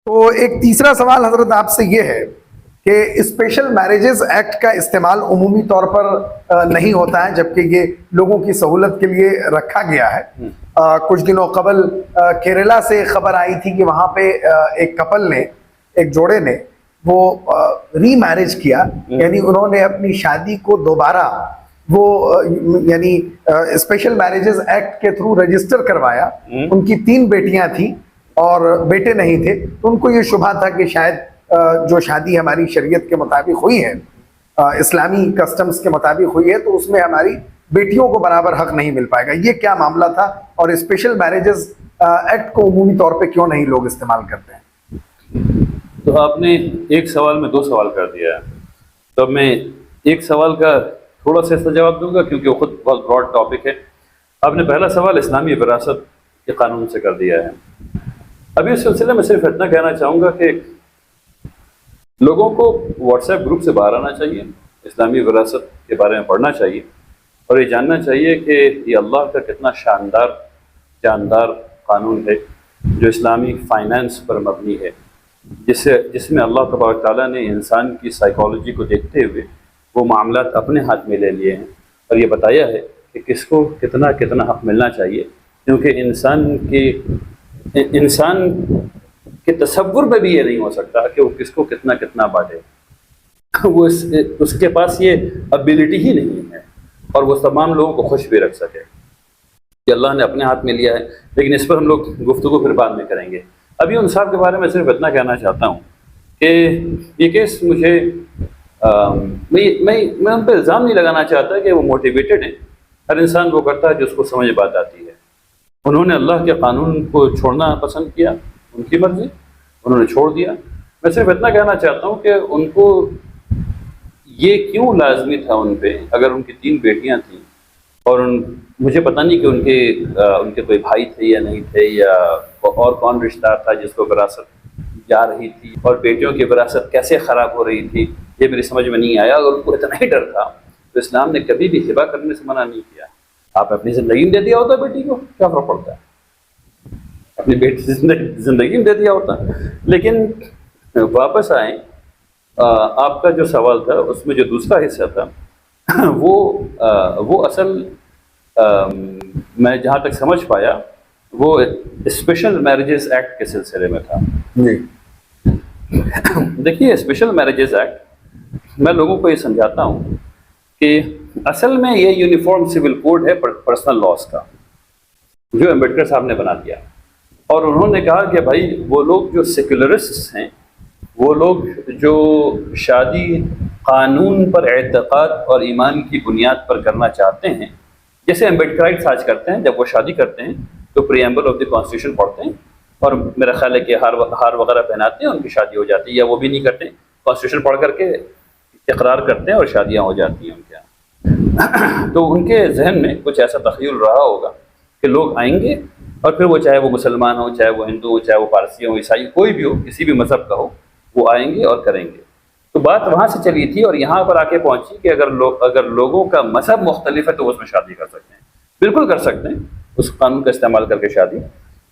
تو ایک تیسرا سوال حضرت آپ سے یہ ہے کہ اسپیشل میرجز ایکٹ کا استعمال عمومی طور پر نہیں ہوتا ہے، جبکہ یہ لوگوں کی سہولت کے لیے رکھا گیا ہے۔ کچھ دنوں قبل کیرلا سے خبر آئی تھی کہ وہاں پہ ایک کپل نے، ایک جوڑے نے وہ ری میرج کیا، یعنی انہوں نے اپنی شادی کو دوبارہ وہ یعنی اسپیشل میرجز ایکٹ کے تھرو رجسٹر کروایا۔ ان کی 3 بیٹیاں تھیں اور بیٹے نہیں تھے، تو ان کو یہ شبہ تھا کہ شاید جو شادی ہماری شریعت کے مطابق ہوئی ہے، اسلامی کسٹمز کے مطابق ہوئی ہے، تو اس میں ہماری بیٹیوں کو برابر حق نہیں مل پائے گا۔ یہ کیا معاملہ تھا اور اسپیشل میرجز ایکٹ کو عمومی طور پہ کیوں نہیں لوگ استعمال کرتے ہیں؟ تو آپ نے ایک سوال میں 2 سوال کر دیا ہے، تو میں ایک سوال کا تھوڑا سا اس کا جواب دوں گا کیونکہ وہ خود بہت براڈ ٹاپک ہے۔ آپ نے پہلا سوال اسلامی وراثت کے قانون سے کر دیا ہے۔ ابھی اس سلسلے میں صرف اتنا کہنا چاہوں گا کہ لوگوں کو واٹس ایپ گروپ سے باہر آنا چاہیے، اسلامی وراثت کے بارے میں پڑھنا چاہیے اور یہ جاننا چاہیے کہ یہ اللہ کا کتنا شاندار جاندار قانون ہے جو اسلامی فائنانس پر مبنی ہے، جس میں اللہ تبارک تعالیٰ نے انسان کی سائیکالوجی کو دیکھتے ہوئے وہ معاملات اپنے ہاتھ میں لے لیے ہیں اور یہ بتایا ہے کہ کس کو کتنا کتنا حق ملنا چاہیے، کیونکہ انسان کے تصور میں بھی یہ نہیں ہو سکتا کہ وہ کس کو کتنا کتنا بانٹے، وہ اس کے پاس یہ ابیلٹی ہی نہیں ہے اور وہ تمام لوگوں کو خوش بھی رکھ سکے کہ اللہ نے اپنے ہاتھ میں لیا ہے۔ لیکن اس پر ہم لوگ گفتگو پھر بعد میں کریں گے۔ ابھی ان صاحب کے بارے میں صرف اتنا کہنا چاہتا ہوں کہ یہ کیس مجھے میں ان پہ الزام نہیں لگانا چاہتا کہ وہ موٹیویٹڈ ہیں، ہر انسان وہ کرتا ہے جو اس کو سمجھ بات آتی ہے۔ انہوں نے اللہ کے قانون کو چھوڑنا پسند کیا، ان کی مرضی، انہوں نے چھوڑ دیا۔ میں صرف اتنا کہنا چاہتا ہوں کہ ان کو یہ کیوں لازمی تھا ان پہ، اگر ان کی 3 بیٹیاں تھیں اور مجھے پتہ نہیں کہ ان کے کوئی بھائی تھے یا نہیں تھے یا اور کون رشتہ دار تھا جس کو وراثت جا رہی تھی اور بیٹیوں کی وراثت کیسے خراب ہو رہی تھی، یہ میری سمجھ میں نہیں آیا۔ اگر ان کو اتنا ہی ڈر تھا تو اسلام نے کبھی بھی ہبہ کرنے سے منع نہیں کیا۔ آپ اپنی زندگی میں دے دیا ہوتا بیٹی کو، کیا فرق پڑتا ہے، اپنی بیٹی زندگی میں دے دیا ہوتا۔ لیکن واپس آئیں، آپ کا جو سوال تھا اس میں جو دوسرا حصہ تھا وہ اصل میں جہاں تک سمجھ پایا وہ اسپیشل میرجز ایکٹ کے سلسلے میں تھا۔ جی دیکھیے، اسپیشل میرجز ایکٹ میں لوگوں کو یہ سمجھاتا ہوں کہ اصل میں یہ یونیفارم سول کوڈ ہے پرسنل لاز کا جو امبیڈکر صاحب نے بنا دیا، اور انہوں نے کہا کہ بھائی وہ لوگ جو سیکولرسٹ ہیں، وہ لوگ جو شادی قانون پر اعتقاد اور ایمان کی بنیاد پر کرنا چاہتے ہیں، جیسے امبیڈکرائٹس آج کرتے ہیں، جب وہ شادی کرتے ہیں تو پریمبل آف دی کانسٹیٹیوشن پڑھتے ہیں اور میرا خیال ہے کہ ہار وغیرہ پہناتے ہیں، ان کی شادی ہو جاتی ہے، یا وہ بھی نہیں کرتے، کانسٹیٹیوشن پڑھ کر کے اقرار کرتے ہیں اور شادیاں ہو جاتی ہیں ان کے یہاں۔ تو ان کے ذہن میں کچھ ایسا تخیل رہا ہوگا کہ لوگ آئیں گے اور پھر وہ چاہے وہ مسلمان ہو، چاہے وہ ہندو ہو، چاہے وہ پارسی ہو، عیسائی، کوئی بھی ہو، کسی بھی مذہب کا ہو، وہ آئیں گے اور کریں گے۔ تو بات وہاں سے چلی تھی اور یہاں پر آ کے پہنچی کہ اگر لوگوں کا مذہب مختلف ہے تو وہ اس میں شادی کر سکتے ہیں، بالکل کر سکتے ہیں اس قانون کا استعمال کر کے شادی۔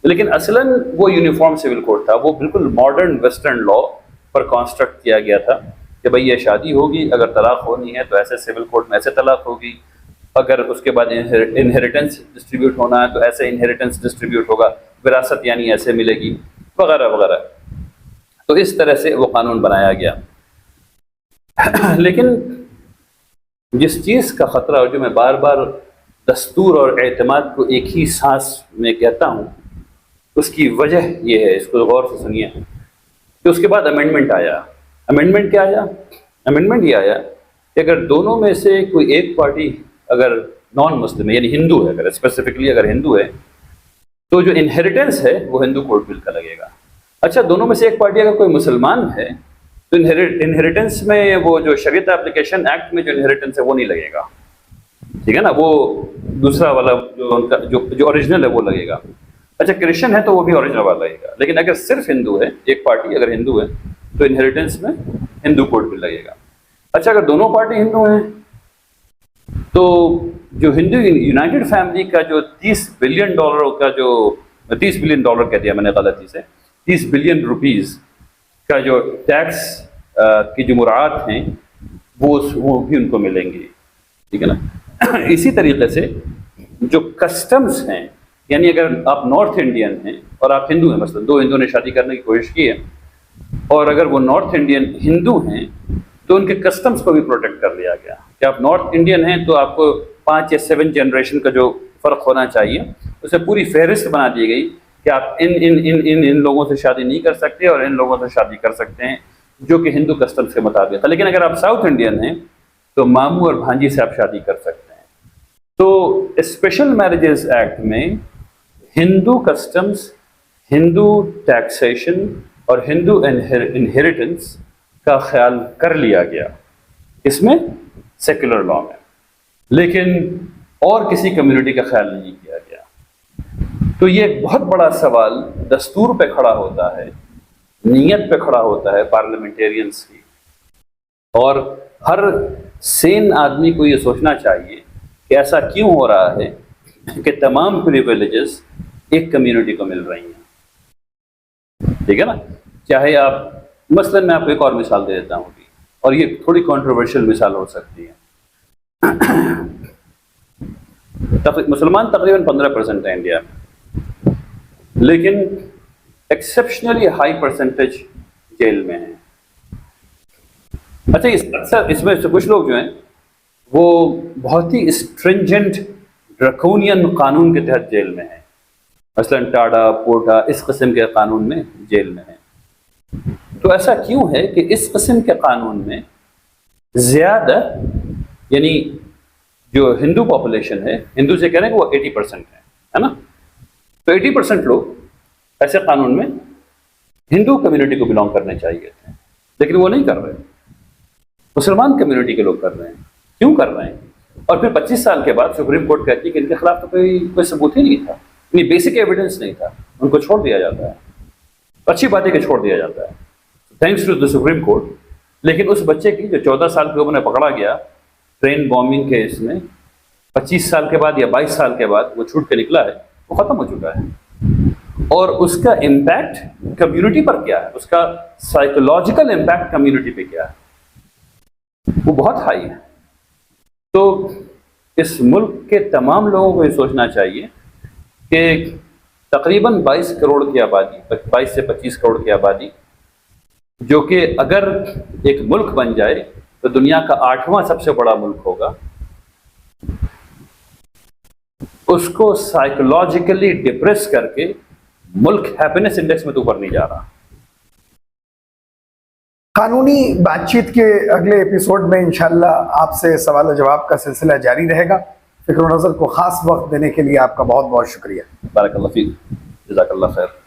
لیکن اصلاً وہ یونیفارم سول کوڈ تھا، وہ بالکل ماڈرن ویسٹرن لا پر کانسٹرکٹ کیا گیا تھا کہ بھئی یہ شادی ہوگی، اگر طلاق ہونی ہے تو ایسے سول کوڈ میں ایسے طلاق ہوگی، اگر اس کے بعد انہیریٹنس ڈسٹریبیوٹ ہونا ہے تو ایسے انہیریٹنس ڈسٹریبیوٹ ہوگا، وراثت یعنی ایسے ملے گی، وغیرہ وغیرہ۔ تو اس طرح سے وہ قانون بنایا گیا۔ لیکن جس چیز کا خطرہ، اور جو میں بار بار دستور اور اعتماد کو ایک ہی سانس میں کہتا ہوں، اس کی وجہ یہ ہے، اس کو غور سے سنیے، کہ اس کے بعد امینڈمنٹ آیا۔ امینڈمنٹ کیا آیا؟ امینڈمنٹ یہ آیا کہ اگر دونوں میں سے کوئی ایک پارٹی اگر نان مسلم ہے، یعنی ہندو ہے، اگر اسپیسیفکلی اگر ہندو ہے، تو جو انہیریٹنس ہے وہ ہندو کوڈ بل کا لگے گا۔ اچھا، دونوں میں سے ایک پارٹی اگر کوئی مسلمان ہے تو انہیریٹنس میں وہ جو شریعت اپلیکیشن ایکٹ میں جو انہیریٹنس ہے وہ نہیں لگے گا، ٹھیک ہے نا، وہ دوسرا والا جو ان کا جو اوریجنل ہے وہ لگے گا۔ اچھا، کرسچن ہے تو وہ بھی اوریجنل والا لگے گا۔ لیکن اگر صرف ہندو ہے، ایک پارٹی اگر ہندو ہے تو انہیریٹنس میں ہندو کوڈ بل لگے گا۔ اچھا، اگر دونوں پارٹی ہندو ہیں تو جو ہندو یونائٹڈ فیملی کا جو $30 بلین کا جو $30 بلین کہہ دیا میں نے غلطی سے، $30 بلین کا جو ٹیکس کی جو مراعات ہیں وہ بھی ان کو ملیں گی، ٹھیک ہے نا. اسی طریقے سے جو کسٹمز ہیں، یعنی اگر آپ نارتھ انڈین ہیں اور آپ ہندو ہیں، مثلا 2 ہندوؤں نے شادی کرنے کی کوشش کی ہے، اور اگر وہ نارتھ انڈین ہندو ہیں تو ان کے کسٹمز کو بھی پروٹیکٹ کر لیا گیا کہ آپ نارتھ انڈین ہیں تو آپ کو 5 یا 7 جنریشن کا جو فرق ہونا چاہیے، اسے پوری فہرست بنا دی گئی کہ آپ ان لوگوں سے شادی نہیں کر سکتے اور ان لوگوں سے شادی کر سکتے ہیں، جو کہ ہندو کسٹمز کے مطابق ہے. لیکن اگر آپ ساؤتھ انڈین ہیں تو ماموں اور بھانجی سے آپ شادی کر سکتے ہیں. تو اسپیشل میرجز ایکٹ میں ہندو کسٹمز، ہندو ٹیکسیشن اور ہندو انہیریٹنس کا خیال کر لیا گیا اس میں سیکولر لا میں، لیکن اور کسی کمیونٹی کا خیال نہیں کیا گیا. تو یہ ایک بہت بڑا سوال دستور پہ کھڑا ہوتا ہے، نیت پہ کھڑا ہوتا ہے پارلیمنٹیرینس کی، اور ہر سین آدمی کو یہ سوچنا چاہیے کہ ایسا کیوں ہو رہا ہے کہ تمام پریویلیجز ایک کمیونٹی کو مل رہی ہیں. ٹھیک ہے نا. چاہے آپ مثلاً میں آپ کو ایک اور مثال دے دیتا ہوں ابھی، اور یہ تھوڑی کنٹروورشل مثال ہو سکتی ہے. مسلمان تقریباً 15% ہیں انڈیا میں، لیکن ایکسیپشنلی ہائی پرسنٹیج جیل میں ہیں. اچھا، اکثر اس میں سے کچھ لوگ جو ہیں وہ بہت ہی اسٹرنجنٹ ڈرکونین قانون کے تحت جیل میں ہیں، مثلاً ٹاڈا، پوٹا، اس قسم کے قانون میں جیل میں ہیں. تو ایسا کیوں ہے کہ اس قسم کے قانون میں زیادہ، یعنی جو ہندو پاپولیشن ہے، ہندو سے کہہ رہے ہیں کہ وہ 80% ہے نا، تو 80% لوگ ایسے قانون میں ہندو کمیونٹی کو بلانگ کرنے چاہیے تھے، لیکن وہ نہیں کر رہے. مسلمان کمیونٹی کے لوگ کر رہے ہیں. کیوں کر رہے ہیں؟ اور پھر 25 سال کے بعد سپریم کورٹ کہتی ہے کہ ان کے خلاف تو کوئی ثبوت ہی نہیں تھا، یعنی بیسک ایویڈنس نہیں تھا، ان کو چھوڑ دیا جاتا ہے. اچھی بات ہے کہ چھوڑ دیا جاتا ہے، thanks to the supreme court. لیکن اس بچے کی جو 14 سال کی عمر میں پکڑا گیا ٹرین بامبنگ کیس میں، 25 سال کے بعد یا 22 سال کے بعد وہ چھوٹ کے نکلا ہے، وہ ختم ہو چکا ہے. اور اس کا امپیکٹ کمیونٹی پر کیا ہے، اس کا سائیکولوجیکل امپیکٹ کمیونٹی پہ کیا ہے، وہ بہت ہائی ہے. تو اس ملک کے تمام لوگوں کو یہ سوچنا چاہیے کہ تقریباً 22 کروڑ کی آبادی، 22 سے 25 کروڑ کی آبادی، جو کہ اگر ایک ملک بن جائے تو دنیا کا 8واں سب سے بڑا ملک ہوگا، اس کو سائیکولوجیکلی ڈپریس کر کے ملک ہیپینس انڈیکس میں تو اوپر نہیں جا رہا. قانونی بات چیت کے اگلے ایپیسوڈ میں انشاءاللہ آپ سے سوال و جواب کا سلسلہ جاری رہے گا. فکر و نظر کو خاص وقت دینے کے لیے آپ کا بہت بہت شکریہ. بارک اللہ فیک، جزاک اللہ خیر.